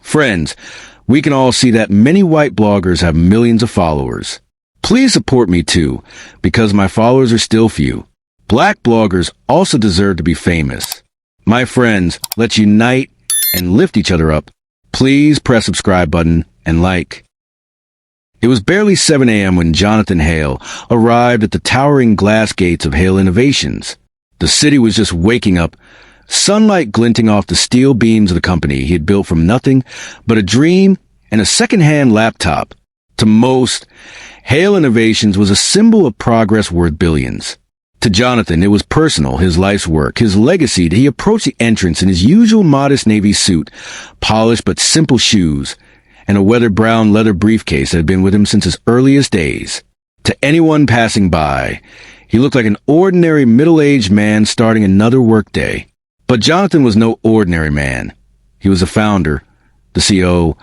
Friends, we can all see that many white bloggers have millions of followers. Please support me too, because my followers are still few. Black bloggers also deserve to be famous. My friends, let's unite and lift each other up. Please press subscribe button and like. It was barely 7 a.m. when Jonathan Hale arrived at the towering glass gates of Hale Innovations. The city was just waking up, sunlight glinting off the steel beams of the company he had built from nothing but a dream and a second-hand laptop. To most, Hale Innovations was a symbol of progress worth billions. To Jonathan, it was personal, his life's work, his legacy. He approached the entrance in his usual modest navy suit, polished but simple shoes, and a weathered brown leather briefcase that had been with him since his earliest days. To anyone passing by, he looked like an ordinary middle-aged man starting another workday. But Jonathan was no ordinary man. He was the founder, the CEO,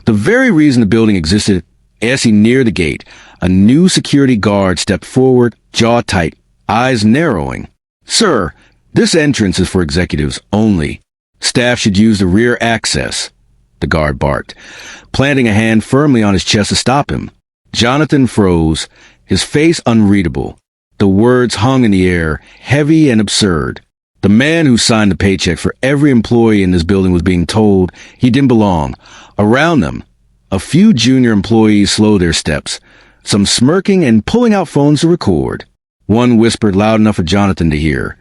the very reason the building existed. As he neared the gate, a new security guard stepped forward, jaw tight, eyes narrowing. "Sir, this entrance is for executives only. Staff should use the rear access," the guard barked, planting a hand firmly on his chest to stop him. Jonathan froze, his face unreadable. The words hung in the air, heavy and absurd. The man who signed the paycheck for every employee in this building was being told he didn't belong. Around them, a few junior employees slowed their steps, some smirking and pulling out phones to record. One whispered loud enough for Jonathan to hear,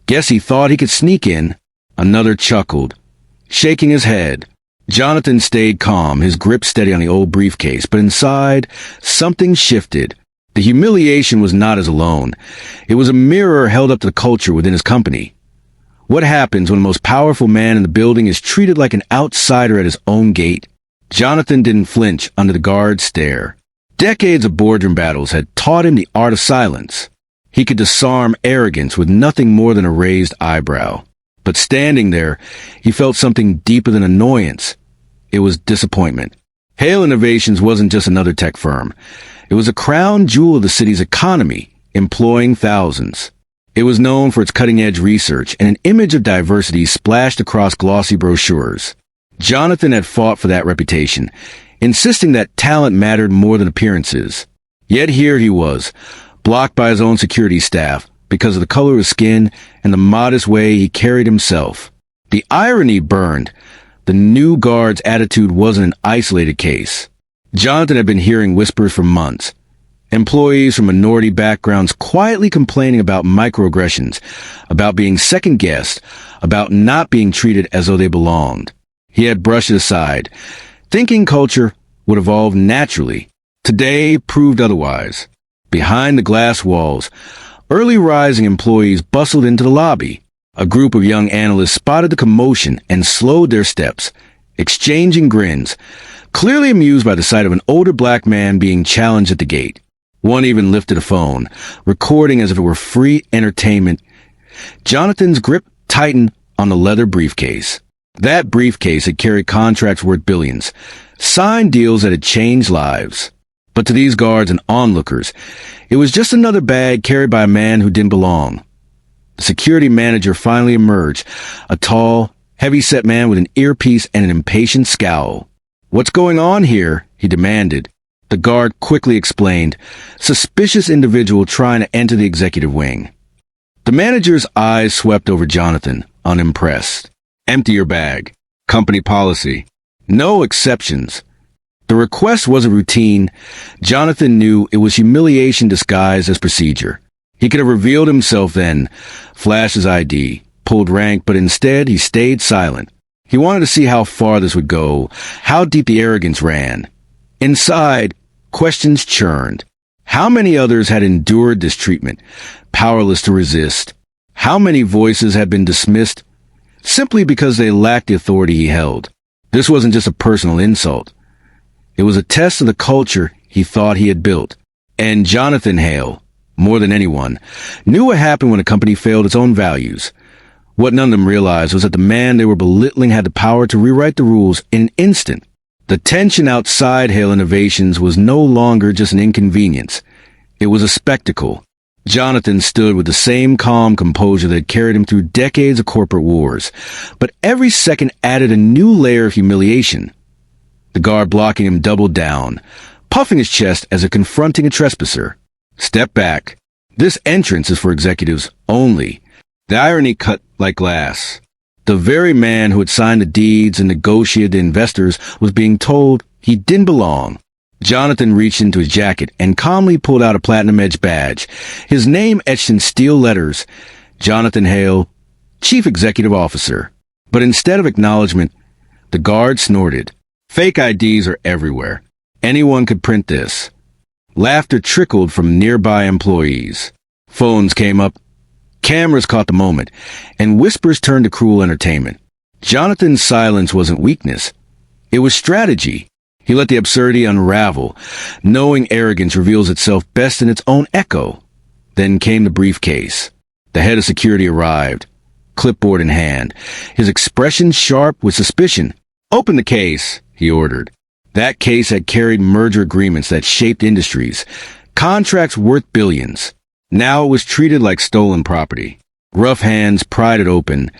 "Guess he thought he could sneak in." Another chuckled, shaking his head. Jonathan stayed calm, his grip steady on the old briefcase, but inside, something shifted. The humiliation was not his alone. It was a mirror held up to the culture within his company. What happens when the most powerful man in the building is treated like an outsider at his own gate? Jonathan didn't flinch under the guard's stare. Decades of boardroom battles had taught him the art of silence. He could disarm arrogance with nothing more than a raised eyebrow. But standing there, he felt something deeper than annoyance. It was disappointment. Hale Innovations wasn't just another tech firm. It was a crown jewel of the city's economy, employing thousands. It was known for its cutting-edge research and an image of diversity splashed across glossy brochures. Jonathan had fought for that reputation, insisting that talent mattered more than appearances. Yet here he was, blocked by his own security staff because of the color of his skin and the modest way he carried himself. The irony burned. The new guard's attitude wasn't an isolated case. Jonathan had been hearing whispers for months. Employees from minority backgrounds quietly complaining about microaggressions, about being second-guessed, about not being treated as though they belonged. He had brushed it aside, thinking culture would evolve naturally. Today proved otherwise. Behind the glass walls, early rising employees bustled into the lobby. A group of young analysts spotted the commotion and slowed their steps, exchanging grins, clearly amused by the sight of an older black man being challenged at the gate. One even lifted a phone, recording as if it were free entertainment. Jonathan's grip tightened on the leather briefcase. That briefcase had carried contracts worth billions, signed deals that had changed lives. But to these guards and onlookers, it was just another bag carried by a man who didn't belong. The security manager finally emerged, a tall, heavy-set man with an earpiece and an impatient scowl. "What's going on here?" he demanded. The guard quickly explained, suspicious individual trying to enter the executive wing. The manager's eyes swept over Jonathan, unimpressed. "Empty your bag. Company policy. No exceptions." The request wasn't routine. Jonathan knew it was humiliation disguised as procedure. He could have revealed himself then, flashed his ID, pulled rank, but instead he stayed silent. He wanted to see how far this would go, how deep the arrogance ran. Inside, questions churned. How many others had endured this treatment, powerless to resist? How many voices had been dismissed simply because they lacked the authority he held? This wasn't just a personal insult. It was a test of the culture he thought he had built. And Jonathan Hale, more than anyone, knew what happened when a company failed its own values. What none of them realized was that the man they were belittling had the power to rewrite the rules in an instant. The tension outside Hale Innovations was no longer just an inconvenience. It was a spectacle. Jonathan stood with the same calm composure that had carried him through decades of corporate wars, but every second added a new layer of humiliation. The guard blocking him doubled down, puffing his chest as if confronting a trespasser. "Step back. This entrance is for executives only." The irony cut like glass. The very man who had signed the deeds and negotiated the investors was being told he didn't belong. Jonathan reached into his jacket and calmly pulled out a platinum-edged badge, his name etched in steel letters, Jonathan Hale, Chief Executive Officer. But instead of acknowledgement, the guard snorted. Fake IDs are everywhere. Anyone could print this. Laughter trickled from nearby employees. Phones came up. Cameras caught the moment, and whispers turned to cruel entertainment. Jonathan's silence wasn't weakness. It was strategy. He let the absurdity unravel, knowing arrogance reveals itself best in its own echo. Then came the briefcase. The head of security arrived, clipboard in hand, his expression sharp with suspicion. "Open the case," he ordered. That case had carried merger agreements that shaped industries, contracts worth billions. Now it was treated like stolen property. Rough hands pried it open,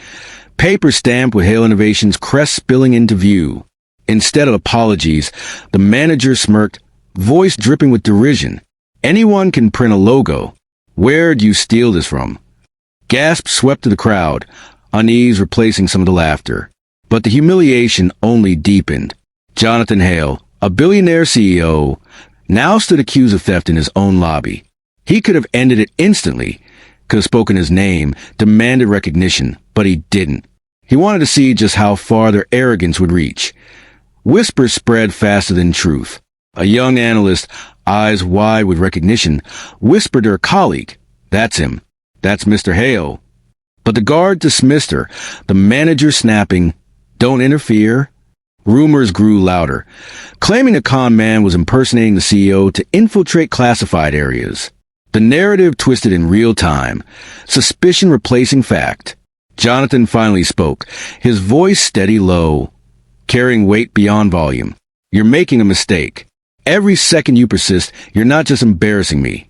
paper stamped with Hale Innovations' crest spilling into view. Instead of apologies, the manager smirked, voice dripping with derision. "Anyone can print a logo. Where do you steal this from?" Gasps swept through the crowd, unease replacing some of the laughter. But the humiliation only deepened. Jonathan Hale, a billionaire CEO, now stood accused of theft in his own lobby. He could have ended it instantly, could have spoken his name, demanded recognition, but he didn't. He wanted to see just how far their arrogance would reach. Whispers spread faster than truth. A young analyst, eyes wide with recognition, whispered to her colleague, "That's him. That's Mr. Hale." But the guard dismissed her, the manager snapping, "Don't interfere." Rumors grew louder, claiming a con man was impersonating the CEO to infiltrate classified areas. The narrative twisted in real time, suspicion replacing fact. Jonathan finally spoke, his voice steady low, carrying weight beyond volume. "You're making a mistake. Every second you persist, you're not just embarrassing me.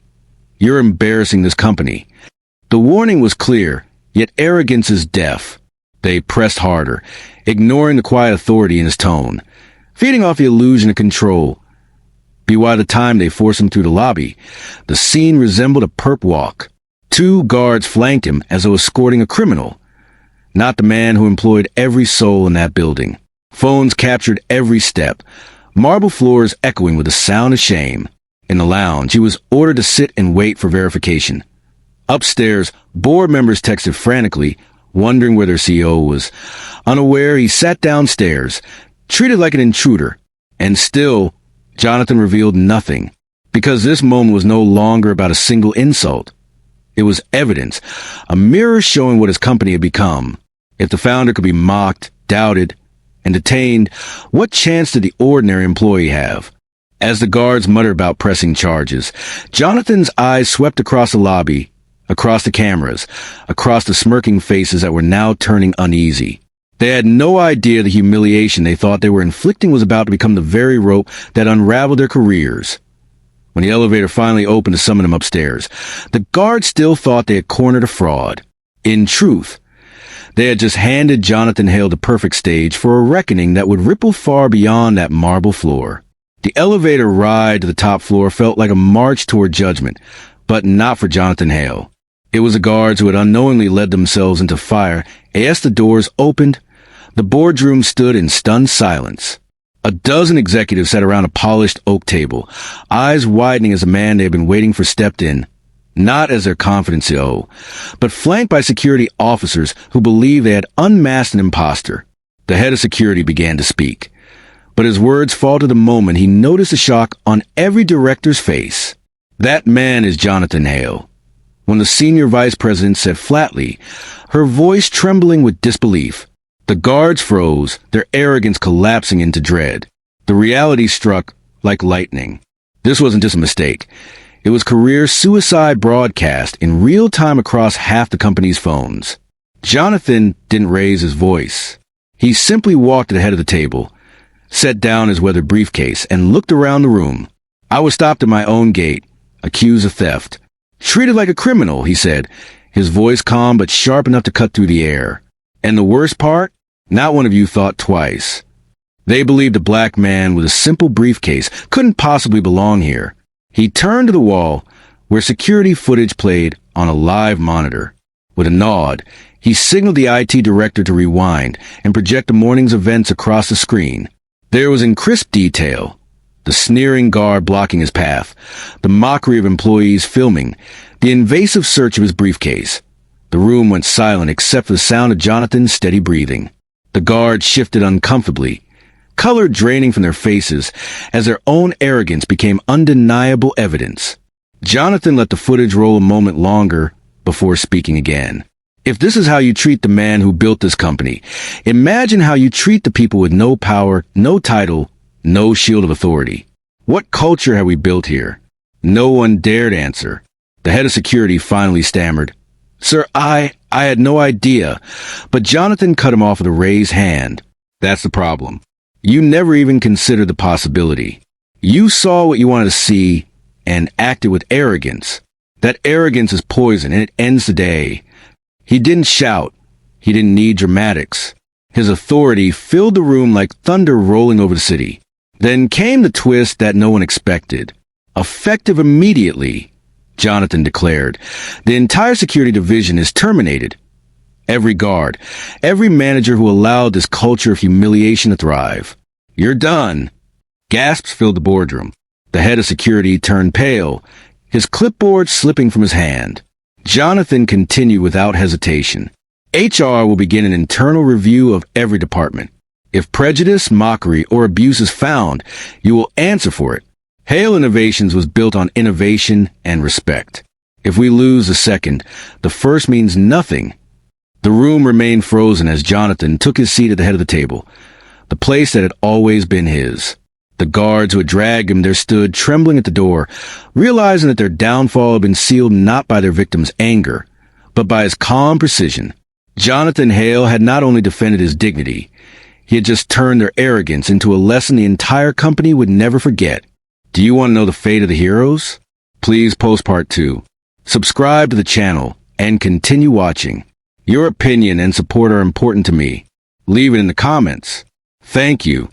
You're embarrassing this company." The warning was clear, yet arrogance is deaf. They pressed harder, ignoring the quiet authority in his tone, feeding off the illusion of control. By the time they forced him through the lobby, the scene resembled a perp walk. 2 guards flanked him as though escorting a criminal, not the man who employed every soul in that building. Phones captured every step, marble floors echoing with the sound of shame. In the lounge, he was ordered to sit and wait for verification. Upstairs, board members texted frantically, wondering where their CEO was. Unaware, he sat downstairs, treated like an intruder. And still, Jonathan revealed nothing, because this moment was no longer about a single insult. It was evidence, a mirror showing what his company had become. If the founder could be mocked, doubted, and detained, what chance did the ordinary employee have? As the guards muttered about pressing charges, Jonathan's eyes swept across the lobby, across the cameras, across the smirking faces that were now turning uneasy. They had no idea the humiliation they thought they were inflicting was about to become the very rope that unraveled their careers. When the elevator finally opened to summon them upstairs, the guards still thought they had cornered a fraud. In truth, they had just handed Jonathan Hale the perfect stage for a reckoning that would ripple far beyond that marble floor. The elevator ride to the top floor felt like a march toward judgment, but not for Jonathan Hale. It was the guards who had unknowingly led themselves into fire. As the doors opened, the boardroom stood in stunned silence. A dozen executives sat around a polished oak table, eyes widening as the man they had been waiting for stepped in. Not as their confident CEO, but flanked by security officers who believed they had unmasked an imposter. The head of security began to speak, but his words faltered the moment he noticed the shock on every director's face. "That man is Jonathan Hale." When the senior vice president said flatly, her voice trembling with disbelief, the guards froze, their arrogance collapsing into dread. The reality struck like lightning. This wasn't just a mistake. It was career suicide broadcast in real time across half the company's phones. Jonathan didn't raise his voice. He simply walked to the head of the table, set down his weathered briefcase, and looked around the room. "I was stopped at my own gate, accused of theft. Treated like a criminal, he said, his voice calm but sharp enough to cut through the air. And the worst part? Not one of you thought twice. They believed a black man with a simple briefcase couldn't possibly belong here. He turned to the wall, where security footage played on a live monitor. With a nod, he signaled the IT director to rewind and project the morning's events across the screen. There was in crisp detail the sneering guard blocking his path, the mockery of employees filming, the invasive search of his briefcase. The room went silent except for the sound of Jonathan's steady breathing. The guards shifted uncomfortably, color draining from their faces as their own arrogance became undeniable evidence. Jonathan let the footage roll a moment longer before speaking again. If this is how you treat the man who built this company, imagine how you treat the people with no power, no title, no shield of authority. What culture have we built here? No one dared answer. The head of security finally stammered, "Sir, I had no idea." But Jonathan cut him off with a raised hand. That's the problem. You never even considered the possibility. You saw what you wanted to see and acted with arrogance. That arrogance is poison and it ends the day. He didn't shout. He didn't need dramatics. His authority filled the room like thunder rolling over the city. Then came the twist that no one expected. Effective immediately, Jonathan declared. The entire security division is terminated. Every guard, every manager who allowed this culture of humiliation to thrive. You're done. Gasps filled the boardroom. The head of security turned pale, his clipboard slipping from his hand. Jonathan continued without hesitation. HR will begin an internal review of every department. If prejudice, mockery, or abuse is found, you will answer for it. Hale Innovations was built on innovation and respect. If we lose the second, the first means nothing. The room remained frozen as Jonathan took his seat at the head of the table, the place that had always been his. The guards who had dragged him there stood trembling at the door, realizing that their downfall had been sealed not by their victim's anger, but by his calm precision. Jonathan Hale had not only defended his dignity, he had just turned their arrogance into a lesson the entire company would never forget. Do you want to know the fate of the heroes? Please post part 2. Subscribe to the channel and continue watching. Your opinion and support are important to me. Leave it in the comments. Thank you.